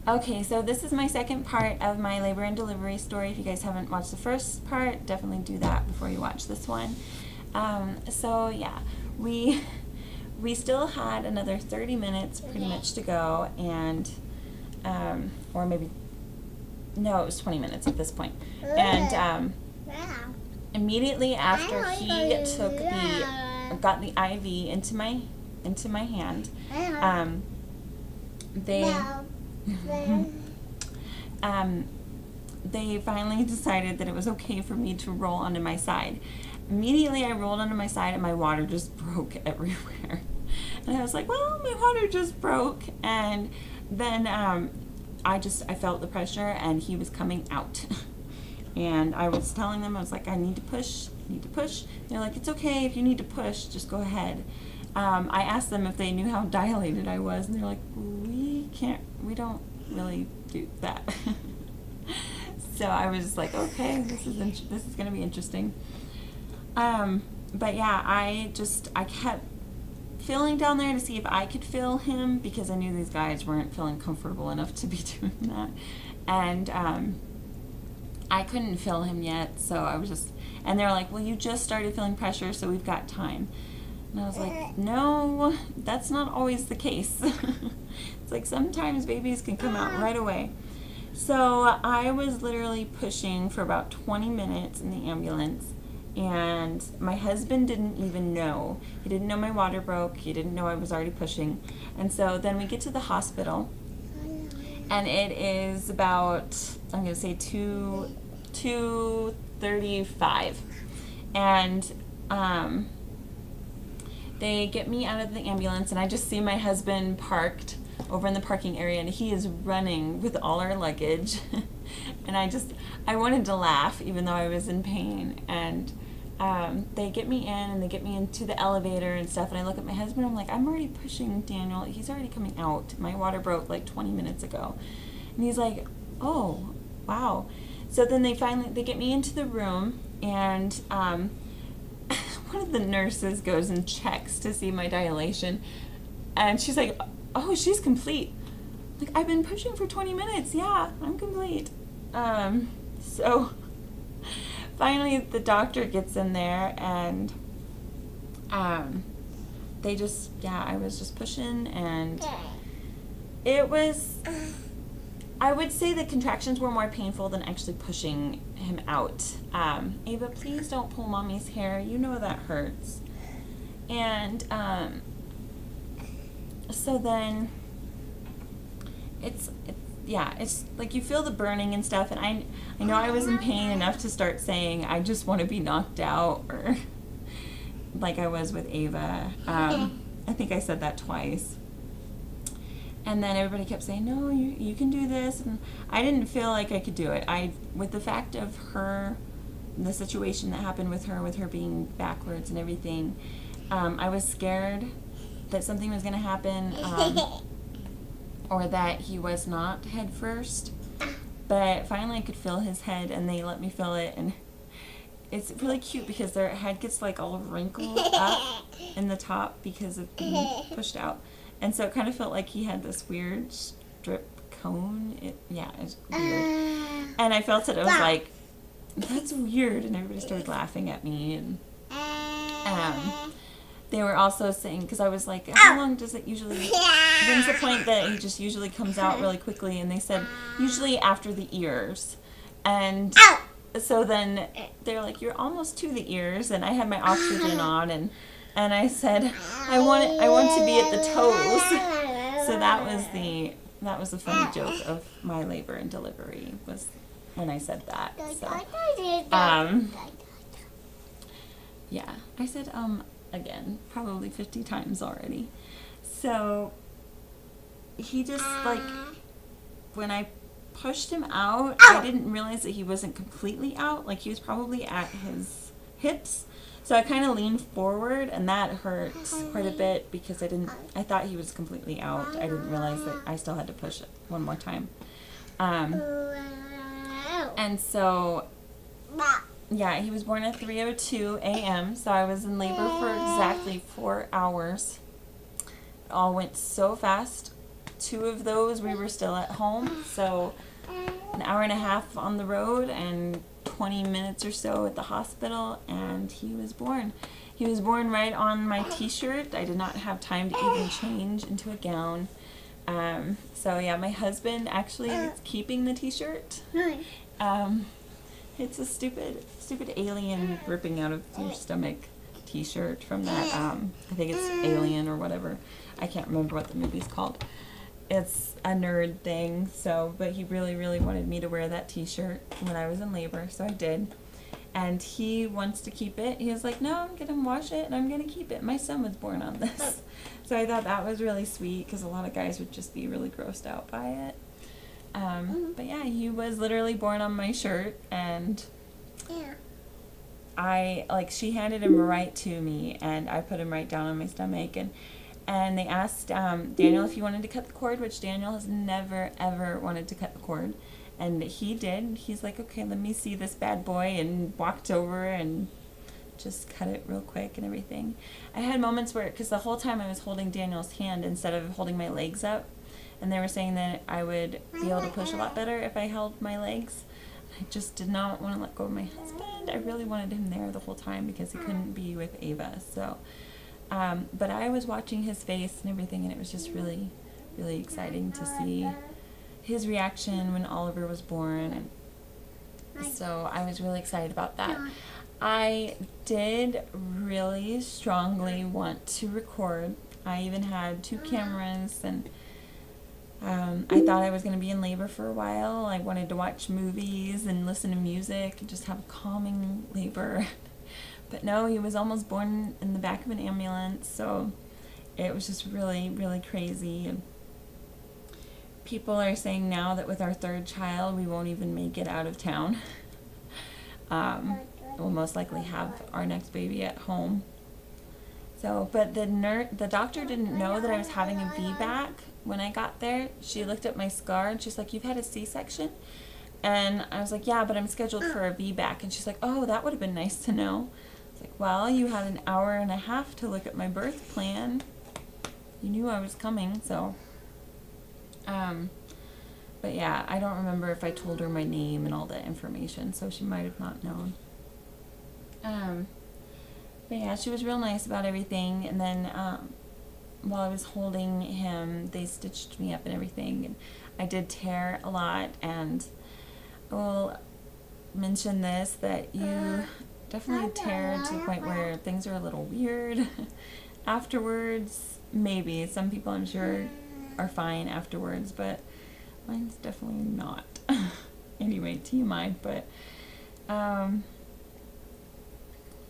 Okay, so this is my second part of my labor and delivery story. If you guys haven't watched the first part, definitely do that before you watch this one. So yeah, we still had another 30 minutes pretty much to go, and or maybe no, it was 20 minutes at this point. And immediately after he got the IV into my hand, they finally decided that it was okay for me to roll onto my side. Immediately I rolled onto my side and my water just broke everywhere. And I was like, well, my water just broke. And then I felt the pressure and he was coming out. And I was telling them, I was like, I need to push. They're like, it's okay if you need to push, just go ahead. I asked them if they knew how dilated I was, and they're like, we don't really do that. So I was just like, okay, this is going to be interesting. But yeah, I kept feeling down there to see if I could feel him, because I knew these guys weren't feeling comfortable enough to be doing that. And I couldn't feel him yet, so I was just, and they're like, well, you just started feeling pressure, so we've got time. And I was like, no, that's not always the case. It's like sometimes babies can come out right away. So I was literally pushing for about 20 minutes in the ambulance, and my husband didn't even know. He didn't know my water broke. He didn't know I was already pushing. And so then we get to the hospital, and it is about, I'm going to say 2:35. And they get me out of the ambulance, and I just see my husband parked over in the parking area, and he is running with all our luggage. And I wanted to laugh even though I was in pain. And they get me in, and they get me into the elevator and stuff, and I look at my husband, I'm like, I'm already pushing Daniel, he's already coming out, my water broke like 20 minutes ago. And he's like, oh, wow. So then they get me into the room, and one of the nurses goes and checks to see my dilation, and she's like, oh, she's complete. Like, I've been pushing for 20 minutes. Yeah, I'm complete. So finally the doctor gets in there, and I was just pushing, and it was, I would say the contractions were more painful than actually pushing him out. Ava, please don't pull mommy's hair. You know that hurts. And so then it's like you feel the burning and stuff, and I know I was in pain enough to start saying, I just want to be knocked out, or like I was with Ava. I think I said that twice. And then everybody kept saying, no, you can do this. And I didn't feel like I could do it. With the fact of the situation that happened with her being backwards and everything, I was scared that something was going to happen, or that he was not head first. But finally I could feel his head, and they let me feel it. And it's really cute because their head gets like all wrinkled up in the top because of being pushed out. And so it kind of felt like he had this weird strip cone. It's weird. And I felt it. I was like, that's weird. And everybody started laughing at me. And they were also saying, because I was like, how long does it usually, when's the point that he just usually comes out really quickly? And they said, usually after the ears. And so then they're like, you're almost to the ears. And I had my oxygen on, and I said, I want to be at the toes. So that was the funny joke of my labor and delivery, was when I said that. So yeah, I said again probably 50 times already. So he just, like, when I pushed him out, I didn't realize that he wasn't completely out. Like, he was probably at his hips. So I kind of leaned forward, and that hurt quite a bit because I thought he was completely out. I didn't realize that I still had to push it one more time. And so, yeah, he was born at 3:02 a.m., so I was in labor for exactly 4 hours. It all went so fast. 2 of those we were still at home, so an hour and a half on the road and 20 minutes or so at the hospital, and he was born. He was born right on my t-shirt. I did not have time to even change into a gown. So yeah, my husband actually is keeping the t-shirt. It's a stupid alien ripping out of your stomach t-shirt from that, I think it's Alien or whatever. I can't remember what the movie's called. It's a nerd thing, so, but he really, really wanted me to wear that t-shirt when I was in labor, so I did. And he wants to keep it. He was like, no, I'm going to wash it and I'm going to keep it. My son was born on this. So I thought that was really sweet because a lot of guys would just be really grossed out by it. But yeah, he was literally born on my shirt, and she handed him right to me, and I put him right down on my stomach, and they asked Daniel if he wanted to cut the cord, which Daniel has never, ever wanted to cut the cord. And he did. He's like, okay, let me see this bad boy, and walked over and just cut it real quick and everything. I had moments where, because the whole time I was holding Daniel's hand instead of holding my legs up, and they were saying that I would be able to push a lot better if I held my legs. I just did not want to let go of my husband. I really wanted him there the whole time because he couldn't be with Ava. So, but I was watching his face and everything, and it was just really, really exciting to see his reaction when Oliver was born. And so I was really excited about that. I did really strongly want to record. I even had 2 cameras, and I thought I was going to be in labor for a while. I wanted to watch movies and listen to music and just have a calming labor. But no, he was almost born in the back of an ambulance, so it was just really, really crazy. And people are saying now that with our 3rd child, we won't even make it out of town. We'll most likely have our next baby at home. So, but the doctor didn't know that I was having a VBAC when I got there. She looked at my scar and she's like, you've had a C-section? And I was like, yeah, but I'm scheduled for a VBAC. And she's like, oh, that would have been nice to know. I was like, well, you had an hour and a half to look at my birth plan. You knew I was coming, so. But yeah, I don't remember if I told her my name and all that information, so she might have not known. But yeah, she was real nice about everything. And then while I was holding him, they stitched me up and everything. And I did tear a lot, and I will mention this, that you definitely tear to the point where things are a little weird afterwards. Maybe. Some people, I'm sure, are fine afterwards, but mine's definitely not. Anyway, TMI, but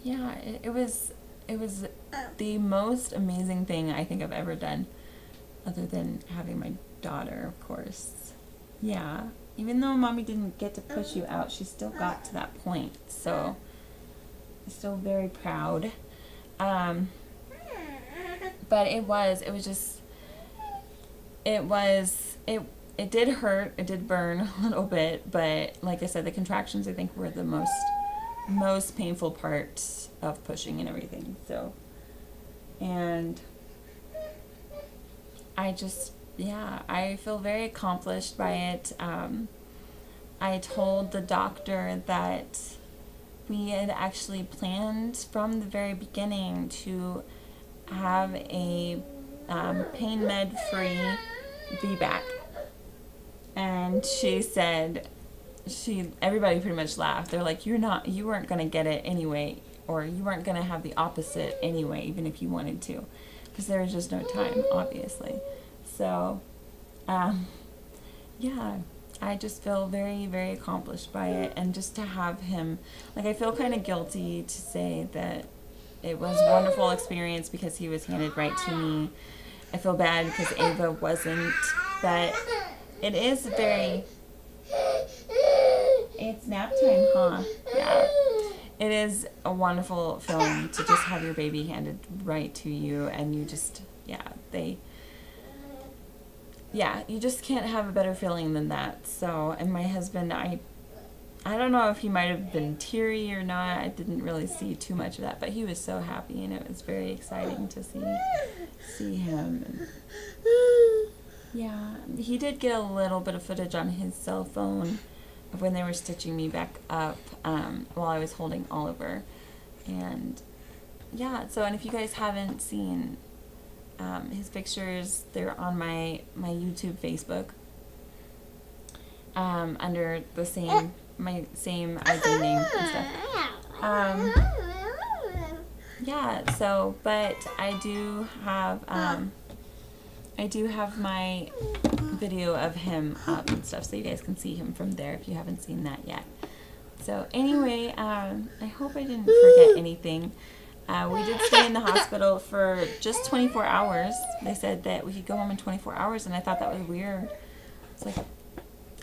yeah, it was the most amazing thing I think I've ever done, other than having my daughter, of course. Yeah, even though Mommy didn't get to push you out, she still got to that point, so I'm still very proud. But it did hurt, it did burn a little bit, but like I said, the contractions I think were the most painful part of pushing and everything. So, and I just, yeah, I feel very accomplished by it. I told the doctor that we had actually planned from the very beginning to have a pain med free VBAC, and she said, everybody pretty much laughed. They're like, you weren't going to get it anyway, or you weren't going to have the opposite anyway, even if you wanted to, because there was just no time, obviously. So, yeah, I just feel very, very accomplished by it, and just to have him, like, I feel kind of guilty to say that it was a wonderful experience because he was handed right to me. I feel bad because Ava wasn't, but it is very, it's nap time, huh? Yeah. It is a wonderful feeling to just have your baby handed right to you, and you just, you just can't have a better feeling than that. So, and my husband, I don't know if he might have been teary or not. I didn't really see too much of that, but he was so happy, and it was very exciting to see him. And Yeah, he did get a little bit of footage on his cell phone of when they were stitching me back up while I was holding Oliver. And yeah, so, and if you guys haven't seen his pictures, they're on my YouTube Facebook under the same ID name and stuff. Yeah, so, but I do have my video of him up and stuff, so you guys can see him from there if you haven't seen that yet. So anyway, I hope I didn't forget anything. We did stay in the hospital for just 24 hours. They said that we could go home in 24 hours, and I thought that was weird. It's like,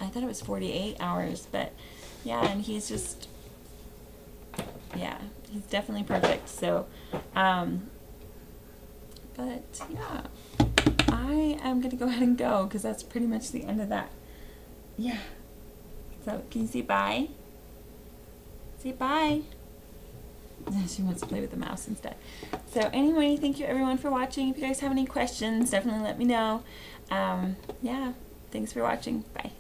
I thought it was 48 hours, but yeah, and he's just, yeah, he's definitely perfect. So, but yeah, I am going to go ahead and go because that's pretty much the end of that. Yeah. So, can you say bye? Say bye. She wants to play with the mouse instead. So anyway, thank you everyone for watching. If you guys have any questions, definitely let me know. Yeah, thanks for watching. Bye.